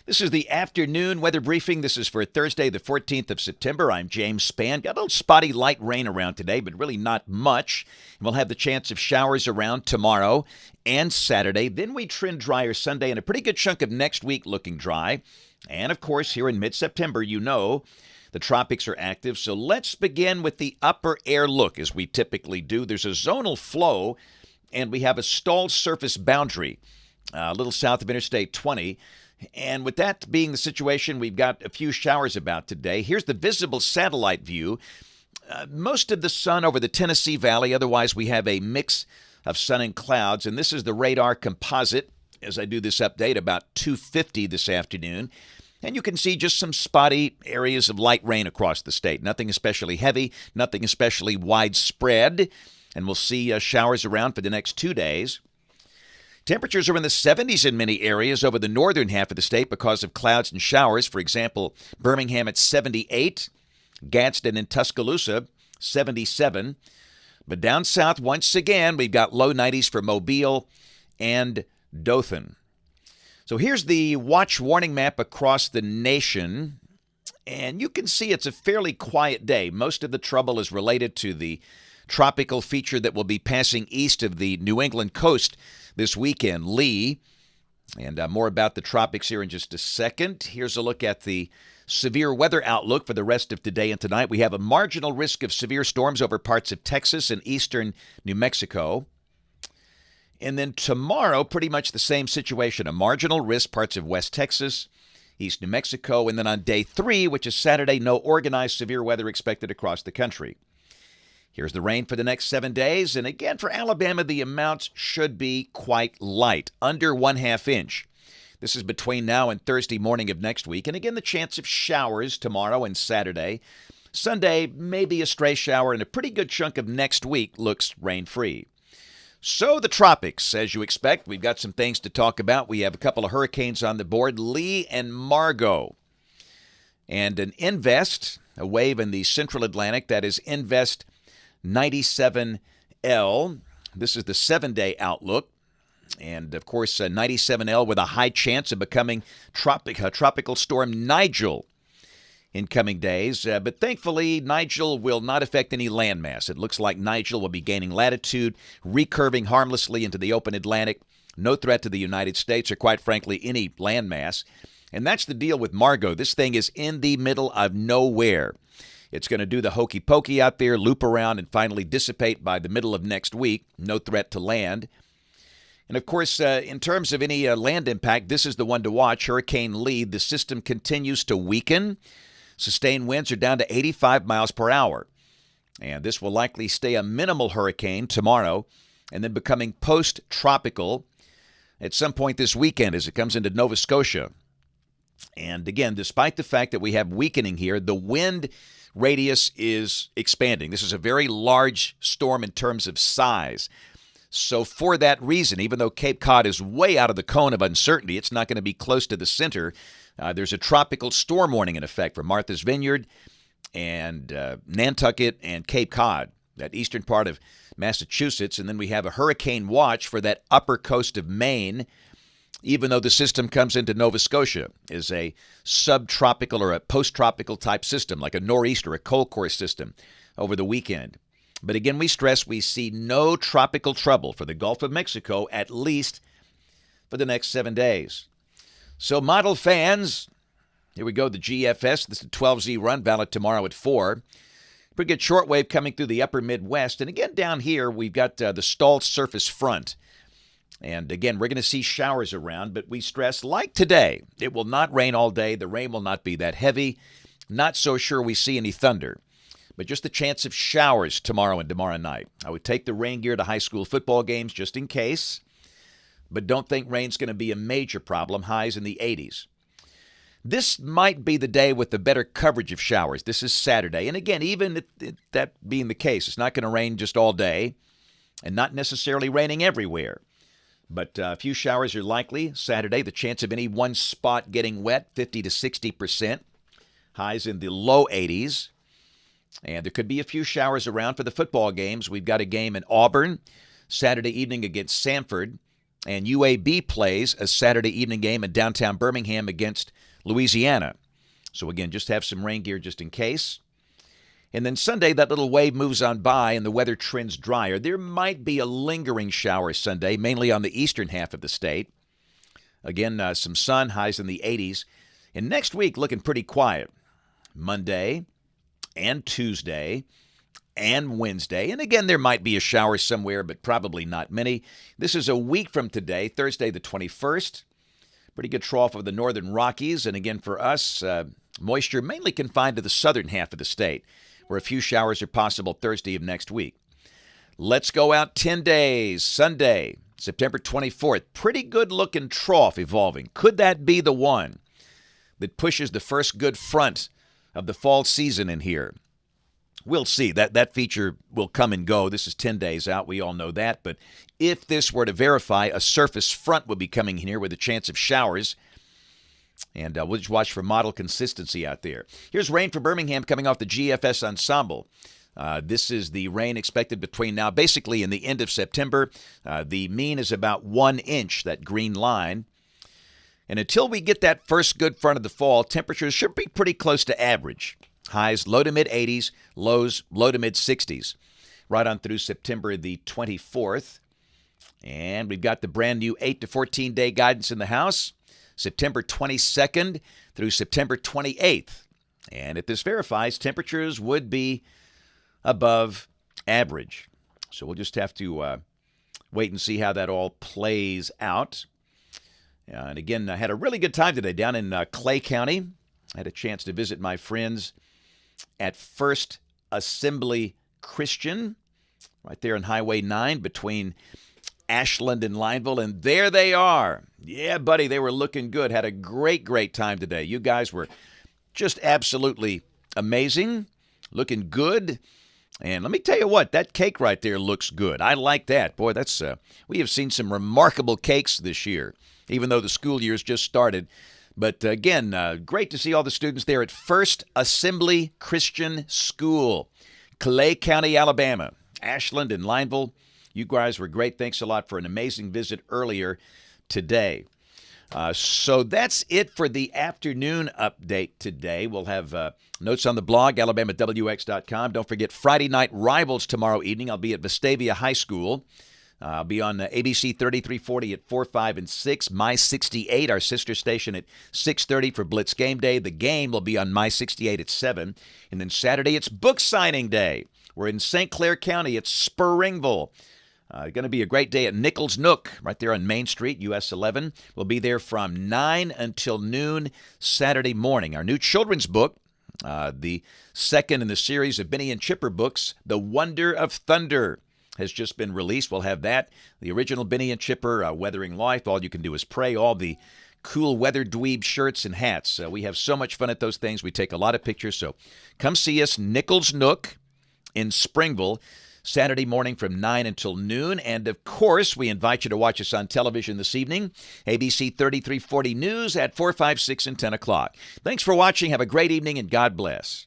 This is the afternoon weather briefing. This is for Thursday, the 14th of September. I'm James Spann. Got a little spotty light rain around today, but really not much. We'll have the chance of showers around tomorrow and Saturday. Then we trend drier Sunday and a pretty good chunk of next week looking dry. And of course, here in mid-September, you know, the tropics are active. So let's begin with the upper air look as we typically do. There's a zonal flow and we have a stalled surface boundary a little south of Interstate 20. And with that being the situation, we've got a few showers about today. Here's the visible satellite view. Most of the sun over the Tennessee Valley. Otherwise, we have a mix of sun and clouds. And this is the radar composite as I do this update about 2:50 this afternoon. And you can see just some spotty areas of light rain across the state. Nothing especially heavy, nothing especially widespread. And we'll see showers around for the next 2 days. Temperatures are in the 70s in many areas over the northern half of the state because of clouds and showers. For example, Birmingham at 78, Gadsden and Tuscaloosa 77. But down south, once again, we've got low 90s for Mobile and Dothan. So here's the watch warning map across the nation. And you can see it's a fairly quiet day. Most of the trouble is related to the tropical feature that will be passing east of the New England coast this weekend, Lee. And more about the tropics here in just a second. Here's a look at the severe weather outlook for the rest of today and tonight. We have a marginal risk of severe storms over parts of Texas and eastern New Mexico. And then tomorrow, pretty much the same situation. A marginal risk, parts of West Texas, East New Mexico. And then on day 3, which is Saturday, no organized severe weather expected across the country. Here's the rain for the next 7 days. And again, for Alabama, the amounts should be quite light, under 1/2 inch. This is between now and Thursday morning of next week. And again, the chance of showers tomorrow and Saturday. Sunday, maybe a stray shower, and a pretty good chunk of next week looks rain-free. So the tropics, as you expect, we've got some things to talk about. We have a couple of hurricanes on the board, Lee and Margot. And an Invest, a wave in the central Atlantic, that is Invest 97L. This is the 7-day outlook. And, of course, 97L with a high chance of becoming tropical storm Nigel in coming days. But thankfully, Nigel will not affect any landmass. It looks like Nigel will be gaining latitude, recurving harmlessly into the open Atlantic. No threat to the United States or, quite frankly, any landmass. And that's the deal with Margot. This thing is in the middle of nowhere. It's going to do the hokey pokey out there, loop around, and finally dissipate by the middle of next week. No threat to land. And, of course, in terms of any land impact, this is the one to watch. Hurricane Lee, the system continues to weaken. Sustained winds are down to 85 miles per hour. And this will likely stay a minimal hurricane tomorrow and then becoming post-tropical at some point this weekend as it comes into Nova Scotia. And, again, despite the fact that we have weakening here, the wind radius is expanding. This is a very large storm in terms of size. So for that reason, even though Cape Cod is way out of the cone of uncertainty, it's not going to be close to the center. There's a tropical storm warning in effect for Martha's Vineyard and Nantucket and Cape Cod, that eastern part of Massachusetts. And then we have a hurricane watch for that upper coast of Maine, even though the system comes into Nova Scotia as a subtropical or a post-tropical type system, like a nor'easter, a cold core system over the weekend. But again, we stress we see no tropical trouble for the Gulf of Mexico, at least for the next 7 days. So model fans, here we go, the GFS. This is a 12Z run, valid tomorrow at 4. Pretty good shortwave coming through the upper Midwest. And again, down here, we've got the stalled surface front. And again, we're going to see showers around, but we stress, like today, it will not rain all day. The rain will not be that heavy. Not so sure we see any thunder, but just the chance of showers tomorrow and tomorrow night. I would take the rain gear to high school football games just in case, but don't think rain's going to be a major problem. Highs in the 80s. This might be the day with the better coverage of showers. This is Saturday. And again, even that being the case, it's not going to rain just all day and not necessarily raining everywhere. But a few showers are likely Saturday. The chance of any one spot getting wet, 50 to 60%. Highs in the low 80s. And there could be a few showers around for the football games. We've got a game in Auburn Saturday evening against Samford. And UAB plays a Saturday evening game in downtown Birmingham against Louisiana. So again, just have some rain gear just in case. And then Sunday, that little wave moves on by and the weather trends drier. There might be a lingering shower Sunday, mainly on the eastern half of the state. Again, some sun, highs in the 80s. And next week, looking pretty quiet. Monday and Tuesday and Wednesday. And again, there might be a shower somewhere, but probably not many. This is a week from today, Thursday the 21st. Pretty good trough of the northern Rockies. And again, for us, moisture mainly confined to the southern half of the state, where a few showers are possible Thursday of next week. Let's go out 10 days. Sunday, September 24th. Pretty good-looking trough evolving. Could that be the one that pushes the first good front of the fall season in here? We'll see. That feature will come and go. This is 10 days out. We all know that. But if this were to verify, a surface front would be coming here with a chance of showers. And we'll just watch for model consistency out there. Here's rain for Birmingham coming off the GFS Ensemble. This is the rain expected between now, basically in the end of September. The mean is about 1 inch, that green line. And until we get that first good front of the fall, temperatures should be pretty close to average. Highs low to mid 80s, lows low to mid 60s. Right on through September the 24th. And we've got the brand new 8 to 14 day guidance in the house. September 22nd through September 28th. And if this verifies, temperatures would be above average. So we'll just have to wait and see how that all plays out. And again, I had a really good time today down in Clay County. I had a chance to visit my friends at First Assembly Christian, right there on Highway 9 between Ashland and Lineville, and there they are. Yeah, buddy, they were looking good. Had a great time today. You guys were just absolutely amazing, looking good. And let me tell you what, that cake right there looks good. I like that. Boy, that's we have seen some remarkable cakes this year, even though the school year's just started. But again, great to see all the students there at First Assembly Christian School, Clay County, Alabama. Ashland and Lineville, you guys were great. Thanks a lot for an amazing visit earlier today. So that's it for the afternoon update today. We'll have notes on the blog, alabamawx.com. Don't forget Friday Night Rivals tomorrow evening. I'll be at Vestavia High School. I'll be on ABC 3340 at 4, 5, and 6. My 68, our sister station, at 6:30 for Blitz Game Day. The game will be on My 68 at 7. And then Saturday, it's book signing day. We're in St. Clair County at Springville. Going to be a great day at Nichols Nook, right there on Main Street, US 11. We'll be there from 9 until noon Saturday morning. Our new children's book, the second in the series of Benny and Chipper books, The Wonder of Thunder, has just been released. We'll have that. The original Benny and Chipper, Weathering Life, All You Can Do Is Pray, all the cool weather dweeb shirts and hats. We have so much fun at those things. We take a lot of pictures. So come see us, Nichols Nook in Springville, Saturday morning from 9 until noon. And, of course, we invite you to watch us on television this evening, ABC 3340 News at 4, 5, 6, and 10 o'clock. Thanks for watching. Have a great evening, and God bless.